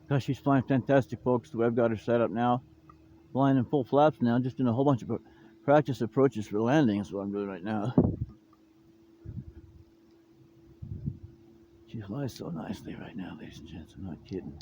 Gosh, she's flying fantastic, folks. The way I've got her set up now, flying in full flaps now, just doing a whole bunch of practice approaches for landing is what I'm doing right now. She flies so nicely right now, ladies and gents. I'm not kidding.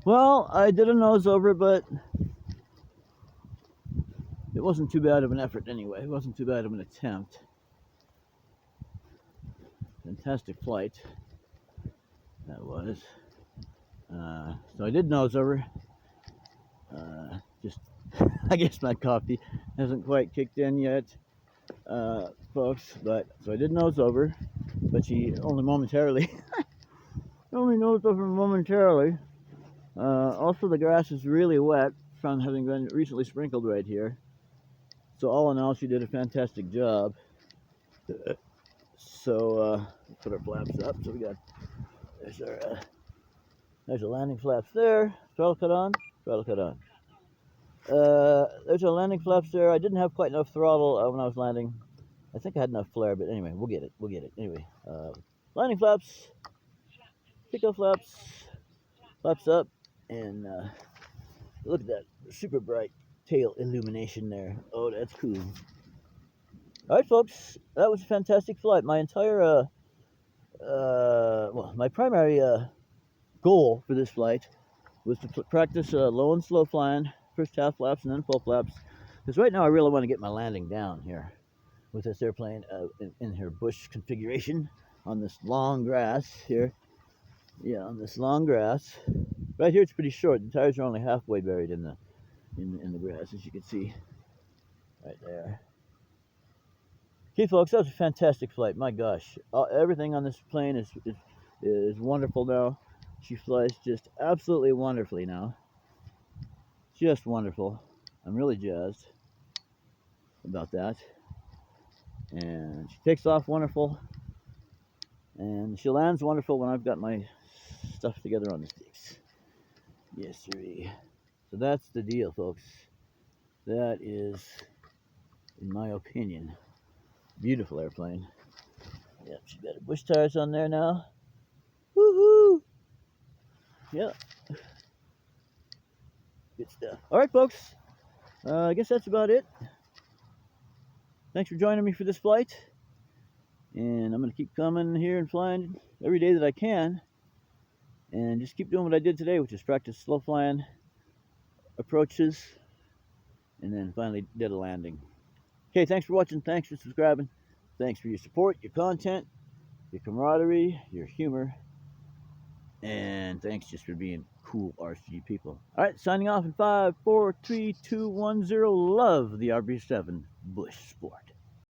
Well, I did a nose over, but it wasn't too bad of an effort anyway. It wasn't too bad of an attempt. Fantastic flight, that was. So I did nose over. Just, I guess my coffee hasn't quite kicked in yet, folks. But so I did nose over, but she only momentarily, only nosed over momentarily. Also, the grass is really wet from having been recently sprinkled right here. So all in all, she did a fantastic job. So put our flaps up. So we got there's our landing flaps there. Throttle cut on. Throttle cut on. There's our landing flaps there. I didn't have quite enough throttle when I was landing. I think I had enough flare, but anyway, we'll get it. We'll get it. Anyway, landing flaps, takeoff flaps, flaps up, and look at that super bright tail illumination there. Oh, that's cool. All right, folks, that was a fantastic flight. My entire, well, my primary goal for this flight was to practice low and slow flying, first half flaps and then full flaps. Because right now I really want to get my landing down here with this airplane in her bush configuration on this long grass here. Yeah, on this long grass. Right here it's pretty short. The tires are only halfway buried in the grass, as you can see right there. Okay, folks, that was a fantastic flight. My gosh, everything on this plane is wonderful now. She flies just absolutely wonderfully now. Just wonderful. I'm really jazzed about that. And she takes off wonderful. And she lands wonderful when I've got my stuff together on the sticks. Yes, sirree. So that's the deal, folks. That is, in my opinion, beautiful airplane. Yep, she's got her bush tires on there now. Woohoo! Yep. Good stuff. All right, folks. I guess that's about it. Thanks for joining me for this flight. And I'm going to keep coming here and flying every day that I can. And just keep doing what I did today, which is practice slow flying approaches. And then finally did a landing. Okay, thanks for watching. Thanks for subscribing. Thanks for your support, your content, your camaraderie, your humor. And thanks just for being cool RC people. All right, signing off in 5, 4, 3, 2, 1, 0. Love the RV-7 Bush Sport.